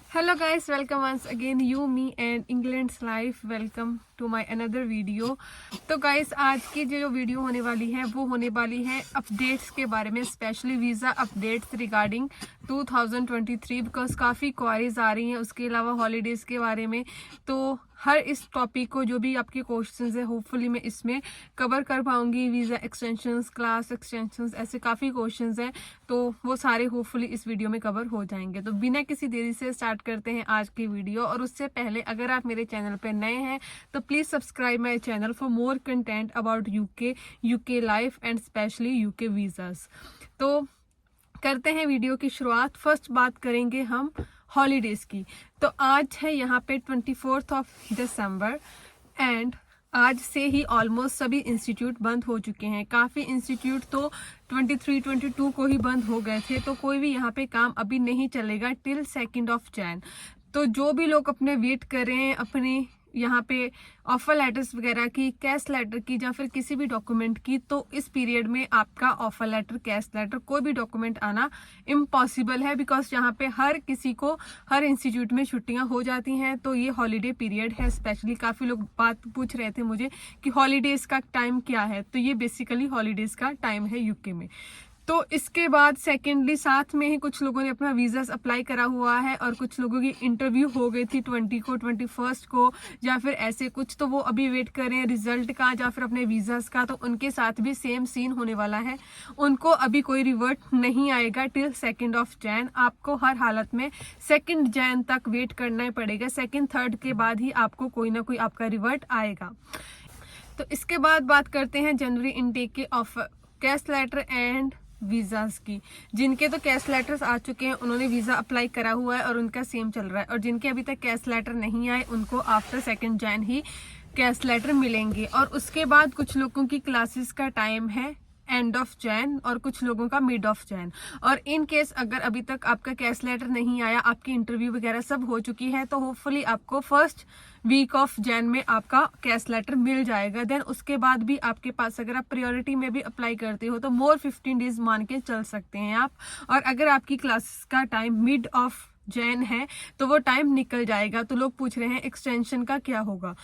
Hello guys, welcome once again you, me and England's life. Welcome to my another video. तो guys आज की जो video होने वाली है वो होने वाली है अपडेट्स के बारे में, specially visa updates regarding 2023 because काफ़ी क्वारीज आ रही हैं, उसके अलावा हॉलीडेज़ के बारे में। तो हर इस टॉपिक को जो भी आपके क्वेश्चंस है होपफुली मैं इसमें कवर कर पाऊंगी। वीज़ा एक्सटेंशंस, क्लास एक्सटेंशंस, ऐसे काफ़ी क्वेश्चंस हैं तो वो सारे होपफुली इस वीडियो में कवर हो जाएंगे। तो बिना किसी देरी से स्टार्ट करते हैं आज की वीडियो। और उससे पहले अगर आप मेरे चैनल पर नए हैं तो please subscribe my channel for more content about UK life and specially UK visas. तो करते हैं वीडियो की शुरुआत। फर्स्ट बात करेंगे हम हॉलीडेज़ की। तो आज है यहाँ पे 24 दिसंबर एंड आज से ही ऑलमोस्ट सभी इंस्टीट्यूट बंद हो चुके हैं। काफ़ी इंस्टीट्यूट तो 23-22 को ही बंद हो गए थे, तो कोई भी यहाँ पे काम अभी नहीं चलेगा टिल 2 Jan। तो जो भी लोग अपने वेट कर रहे हैं अपने यहाँ पे ऑफर लेटर्स वगैरह की, कैश लेटर की या फिर किसी भी डॉक्यूमेंट की, तो इस पीरियड में आपका ऑफर लेटर, कैश लेटर, कोई भी डॉक्यूमेंट आना इम्पॉसिबल है बिकॉज यहाँ पे हर किसी को हर इंस्टीट्यूट में छुट्टियां हो जाती हैं। तो ये हॉलीडे पीरियड है। स्पेशली काफ़ी लोग बात पूछ रहे थे मुझे कि हॉलीडेज़ का टाइम क्या है, तो ये बेसिकली हॉलीडेज़ का टाइम है यूके में। तो इसके बाद सेकेंडली साथ में ही कुछ लोगों ने अपना वीज़ा अप्लाई करा हुआ है और कुछ लोगों की इंटरव्यू हो गई थी 20 को, 21 को या फिर ऐसे कुछ, तो वो अभी वेट कर रहे हैं रिजल्ट का या फिर अपने वीज़ास का। तो उनके साथ भी सेम सीन होने वाला है। उनको अभी कोई रिवर्ट नहीं आएगा टिल 2 Jan। आपको हर हालत में 2 Jan तक वेट करना ही पड़ेगा। 2nd 3rd के बाद ही आपको कोई ना कोई आपका रिवर्ट आएगा। तो इसके बाद बात करते हैं जनवरी इनटेक के offer, CAS letter and visas की। जिनके तो कैश लेटर्स आ चुके हैं उन्होंने वीज़ा अप्लाई करा हुआ है और उनका सेम चल रहा है, और जिनके अभी तक कैश लेटर नहीं आए उनको आफ्टर 2 Jan ही कैश लेटर मिलेंगे। और उसके बाद कुछ लोगों की क्लासेस का टाइम है एंड ऑफ Jan और कुछ लोगों का मिड ऑफ Jan। और इन केस अगर अभी तक आपका कैश लेटर नहीं आया, आपकी इंटरव्यू वगैरह सब हो चुकी है, तो होपफुली आपको फर्स्ट वीक ऑफ Jan में आपका कैश लेटर मिल जाएगा। देन उसके बाद भी आपके पास अगर आप प्रायोरिटी में भी अप्लाई करते हो तो मोर 15 डेज मान के चल सकते हैं आप। और अगर आपकी क्लास का टाइम मिड ऑफ Jan है तो वो टाइम निकल जाएगा। तो लोग पूछ रहे हैं एक्सटेंशन का क्या होगा।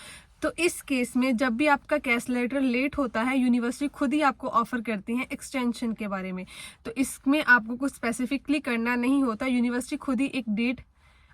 तो इस केस में जब भी आपका कैश लेटर लेट होता है, यूनिवर्सिटी खुद ही आपको ऑफर करती है एक्सटेंशन के बारे में। तो इसमें आपको कुछ स्पेसिफिकली करना नहीं होता, यूनिवर्सिटी खुद ही एक डेट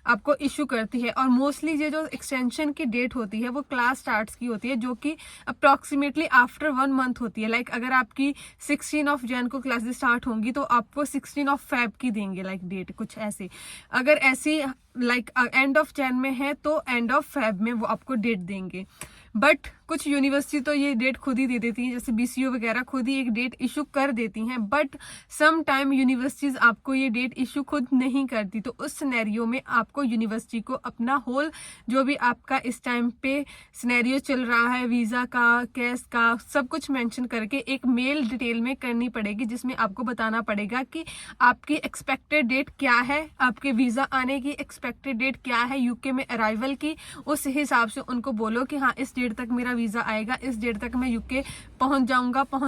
आपको इशू करती है। और मोस्टली ये जो एक्सटेंशन की डेट होती है वो क्लास स्टार्ट्स की होती है, जो कि अप्रॉक्सीमेटली आफ्टर 1 मंथ होती है। लाइक अगर आपकी 16 Jan को क्लासेस स्टार्ट होंगी तो आपको 16 Feb की देंगे लाइक डेट, कुछ ऐसे। अगर ऐसी लाइक एंड ऑफ Jan में है तो एंड ऑफ Feb में वो आपको डेट देंगे। बट कुछ यूनिवर्सिटी तो ये डेट खुद ही दे देती हैं, जैसे BCU वगैरह खुद ही एक डेट इशू कर देती हैं। बट सम टाइम यूनिवर्सिटीज आपको ये डेट इशू खुद नहीं करती। तो उस सिनेरियो में आपको यूनिवर्सिटी को अपना होल जो भी आपका इस टाइम पे सिनेरियो चल रहा है, वीज़ा का, कैश का, सब कुछ मेंशन करके एक मेल डिटेल में करनी पड़ेगी, जिसमें आपको बताना पड़ेगा कि आपकी एक्सपेक्टेड डेट क्या है, आपके वीज़ा आने की एक्सपेक्टेड डेट क्या है, यूके में अराइवल की। उस हिसाब से उनको बोलो कि हाँ इस डेट तक मेरा वीज़ा आएगा, इस डेट तक मैं यूके पहुंच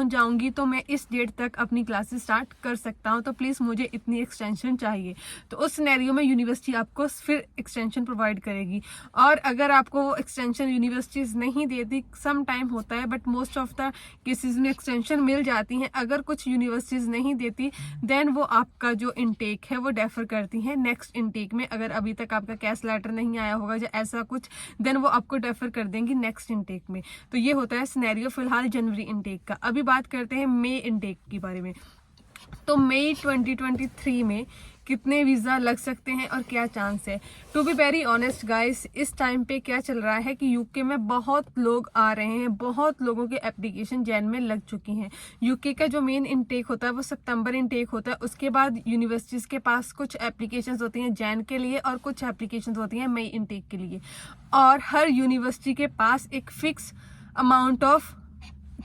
जाऊंगी, तो मैं इस डेट तक अपनी क्लासेस स्टार्ट कर सकता हूं, तो प्लीज़ मुझे इतनी एक्सटेंशन चाहिए। तो उस सिनेरियो में यूनिवर्सिटी आपको फिर एक्सटेंशन प्रोवाइड करेगी। और अगर आपको वो एक्सटेंशन यूनिवर्सिटीज़ नहीं देती, सम टाइम होता है but most of the cases में एक्सटेंशन मिल जाती हैं। अगर कुछ यूनिवर्सिटीज़ नहीं देती देन वो आपका जो इनटेक है वो डेफर करती हैं नेक्स्ट इनटेक में। अगर अभी तक आपका कैश लेटर नहीं आया होगा या ऐसा कुछ, देन वो आपको डेफर कर देंगी नेक्स्ट इनटेक में। तो ये होता है सिनेरियो फिलहाल जनवरी इनटेक का। अभी बात करते हैं मई इनटेक के बारे में। तो मई 2023 में कितने वीज़ा लग सकते हैं और क्या चांस है। To be very honest guys, इस टाइम पे क्या चल रहा है कि यूके में बहुत लोग आ रहे हैं, बहुत लोगों के एप्लीकेशन Jan में लग चुकी हैं। यूके का जो मेन इनटेक होता है वो सितंबर इनटेक होता है। उसके बाद यूनिवर्सिटीज़ के पास कुछ एप्लीकेशंस होती हैं Jan के लिए और कुछ एप्लीकेशंस होती हैं मई इनटेक के लिए। और हर यूनिवर्सिटी के पास एक फिक्स अमाउंट ऑफ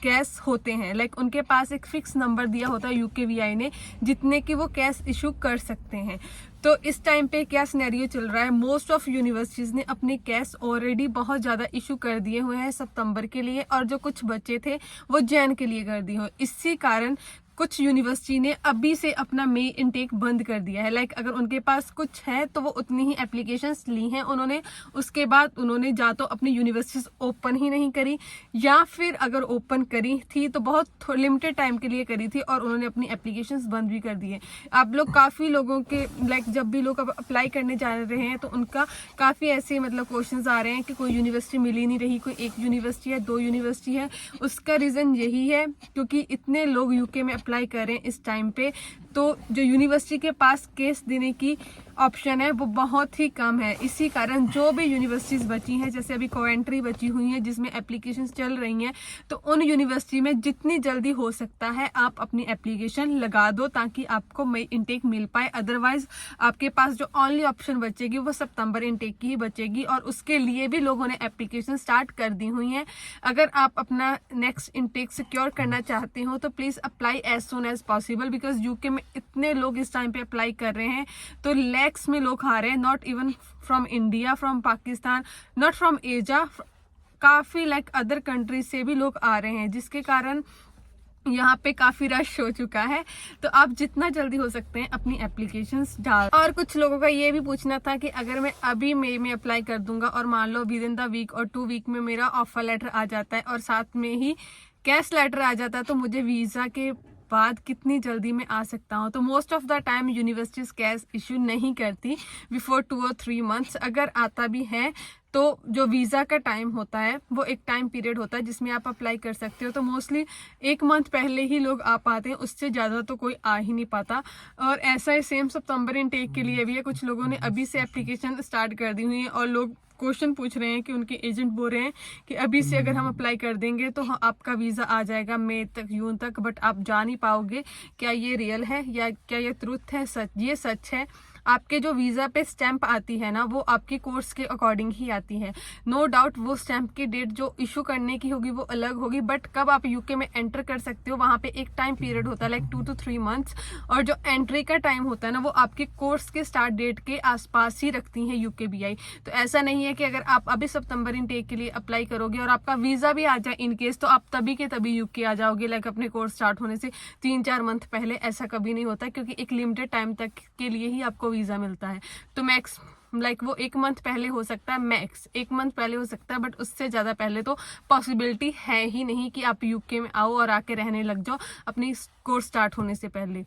कैश होते हैं, लाइक उनके पास एक फिक्स नंबर दिया होता है यूकेवीआई ने, जितने की वो कैश इशू कर सकते हैं। तो इस टाइम पे क्या सिनेरियो चल रहा है, मोस्ट ऑफ यूनिवर्सिटीज ने अपने कैश ऑलरेडी बहुत ज़्यादा इशू कर दिए हुए हैं सितंबर के लिए, और जो कुछ बचे थे वो Jan के लिए कर दिए हुए। इसी कारण कुछ यूनिवर्सिटी ने अभी से अपना मई इनटेक बंद कर दिया है। लाइक अगर उनके पास कुछ है तो वो उतनी ही एप्लीकेशंस ली हैं उन्होंने, उसके बाद उन्होंने जा तो अपनी यूनिवर्सिटीज ओपन ही नहीं करी, या फिर अगर ओपन करी थी तो बहुत लिमिटेड टाइम के लिए करी थी और उन्होंने अपनी एप्लीकेशंस बंद भी कर दिए। आप लोग काफ़ी लोगों के लाइक जब भी लोग अब अप्लाई करने जा रहे हैं तो उनका काफ़ी ऐसे मतलब क्वेश्चंस आ रहे हैं कि कोई यूनिवर्सिटी मिल ही नहीं रही, कोई एक यूनिवर्सिटी है, 2 यूनिवर्सिटी है। उसका रीज़न यही है क्योंकि इतने लोग यूके में अप्लाई कर रहे हैं इस टाइम पे, तो जो यूनिवर्सिटी के पास केस देने की ऑप्शन है वो बहुत ही कम है। इसी कारण जो भी यूनिवर्सिटीज़ बची हैं, जैसे अभी कोवेंट्री बची हुई हैं जिसमें एप्लीकेशंस चल रही हैं, तो उन यूनिवर्सिटी में जितनी जल्दी हो सकता है आप अपनी एप्लीकेशन लगा दो ताकि आपको मई इनटेक मिल पाए। अदरवाइज आपके पास जो ओनली ऑप्शन बचेगी वो सितंबर इनटेक की ही बचेगी और उसके लिए भी लोगों ने एप्लीकेशन स्टार्ट कर दी हुई हैं। अगर आप अपना नेक्स्ट इनटेक सिक्योर करना चाहते हो तो please apply as soon as possible, because UK में इतने लोग इस टाइम पे अप्लाई कर रहे हैं तो लैक्स में लोग आ रहे हैं। Not even from India, from Pakistan, not from Asia, काफ़ी लाइक अदर कंट्रीज से भी लोग आ रहे हैं, जिसके कारण यहाँ पे काफी रश हो चुका है। तो आप जितना जल्दी हो सकते हैं अपनी एप्लीकेशंस डाल। और कुछ लोगों का ये भी पूछना था कि अगर मैं अभी मई में अप्लाई कर दूंगा और मान लो विद इन द वीक और 2 वीक में मेरा ऑफर लेटर आ जाता है और साथ में ही कैश लेटर आ जाता है, तो मुझे वीजा के बाद कितनी जल्दी मैं आ सकता हूँ। तो most of the time universities cash issue नहीं करती बिफोर 2 और 3 मंथ्स। अगर आता भी है तो जो वीज़ा का टाइम होता है वो एक टाइम पीरियड होता है जिसमें आप अप्लाई कर सकते हो, तो मोस्टली 1 मंथ पहले ही लोग आ पाते हैं, उससे ज़्यादा तो कोई आ ही नहीं पाता। और ऐसा ही सेम सितंबर इनटेक के लिए भी है। कुछ लोगों ने अभी से एप्लीकेशन स्टार्ट कर दी हुई है और लोग क्वेश्चन पूछ रहे हैं कि उनके एजेंट बोल रहे हैं कि अभी से अगर हम अप्लाई कर देंगे तो आपका वीज़ा आ जाएगा मई तक, जून तक, बट आप जा नहीं पाओगे। क्या ये रियल है या क्या ये ट्रूथ है? सच, ये सच है। आपके जो वीज़ा पे स्टैंप आती है ना वो आपके कोर्स के अकॉर्डिंग ही आती है। नो डाउट वो स्टैंप की डेट जो इशू करने की होगी वो अलग होगी, बट कब आप यूके में एंटर कर सकते हो वहाँ पे एक टाइम पीरियड होता है लाइक 2 to 3 मंथ्स, और जो एंट्री का टाइम होता है ना वो आपके कोर्स के स्टार्ट डेट के आसपास ही रखती है यूकेबीआई। तो ऐसा नहीं है कि अगर आप अभी सितंबर इनटेक के लिए अप्लाई करोगे और आपका वीज़ा भी आ जाए इन केस तो आप तभी के तभी यूके आ जाओगे लाइक अपने कोर्स स्टार्ट होने से 3-4 मंथ पहले। ऐसा कभी नहीं होता क्योंकि एक लिमिटेड टाइम तक के लिए ही आपको वीज़ा मिलता है। तो मैक्स लाइक वो 1 मंथ पहले हो सकता है, मैक्स 1 मंथ पहले हो सकता है, बट उससे ज़्यादा पहले तो पॉसिबिलिटी है ही नहीं कि आप यूके में आओ और आके रहने लग जाओ अपनी कोर्स स्टार्ट होने से पहले।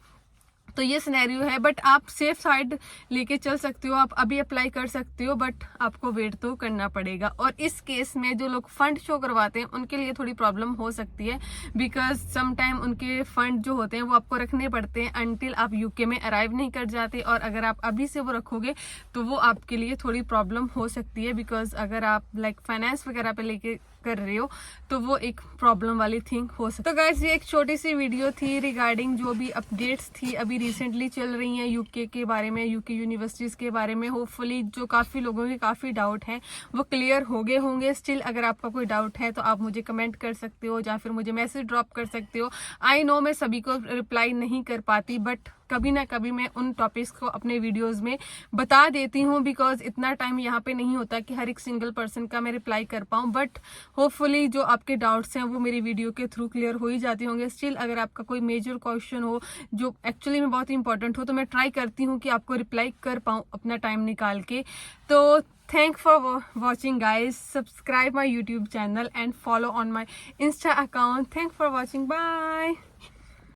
तो ये सिनेरियो है, बट आप सेफ साइड लेके चल सकते हो, आप अभी अप्लाई कर सकते हो, बट आपको वेट तो करना पड़ेगा। और इस केस में जो लोग फंड शो करवाते हैं उनके लिए थोड़ी प्रॉब्लम हो सकती है, बिकॉज सम टाइम उनके फंड जो होते हैं वो आपको रखने पड़ते हैं अनटिल आप यूके में अराइव नहीं कर जाते, और अगर आप अभी से वो रखोगे तो वो आपके लिए थोड़ी प्रॉब्लम हो सकती है, बिकॉज अगर आप लाइक फाइनेंस वगैरह पे लेके कर रहे हो तो वो एक प्रॉब्लम वाली थिंग हो सकती है। तो गाइस ये एक छोटी सी वीडियो थी रिगार्डिंग जो भी अपडेट्स थी अभी रिसेंटली चल रही हैं यूके के बारे में, यूके यूनिवर्सिटीज़ के बारे में। होपफुली जो काफ़ी लोगों के काफ़ी डाउट हैं वो क्लियर हो गए होंगे। स्टिल अगर आपका कोई डाउट है तो आप मुझे कमेंट कर सकते हो या फिर मुझे मैसेज ड्रॉप कर सकते हो। आई नो मैं सभी को रिप्लाई नहीं कर पाती, बट कभी ना कभी मैं उन टॉपिक्स को अपने वीडियोस में बता देती हूँ, बिकॉज इतना टाइम यहाँ पे नहीं होता कि हर एक सिंगल पर्सन का मैं रिप्लाई कर पाऊँ। बट होपफुली जो आपके डाउट्स हैं वो मेरी वीडियो के थ्रू क्लियर हो ही जाते होंगे। स्टिल अगर आपका कोई मेजर क्वेश्चन हो जो एक्चुअली में बहुत इंपॉर्टेंट हो तो मैं ट्राई करती हूँ कि आपको रिप्लाई कर पाऊँ अपना टाइम निकाल के। तो thank for watching guys. Subscribe my YouTube channel and follow on my Insta account. Thanks for watching. Bye.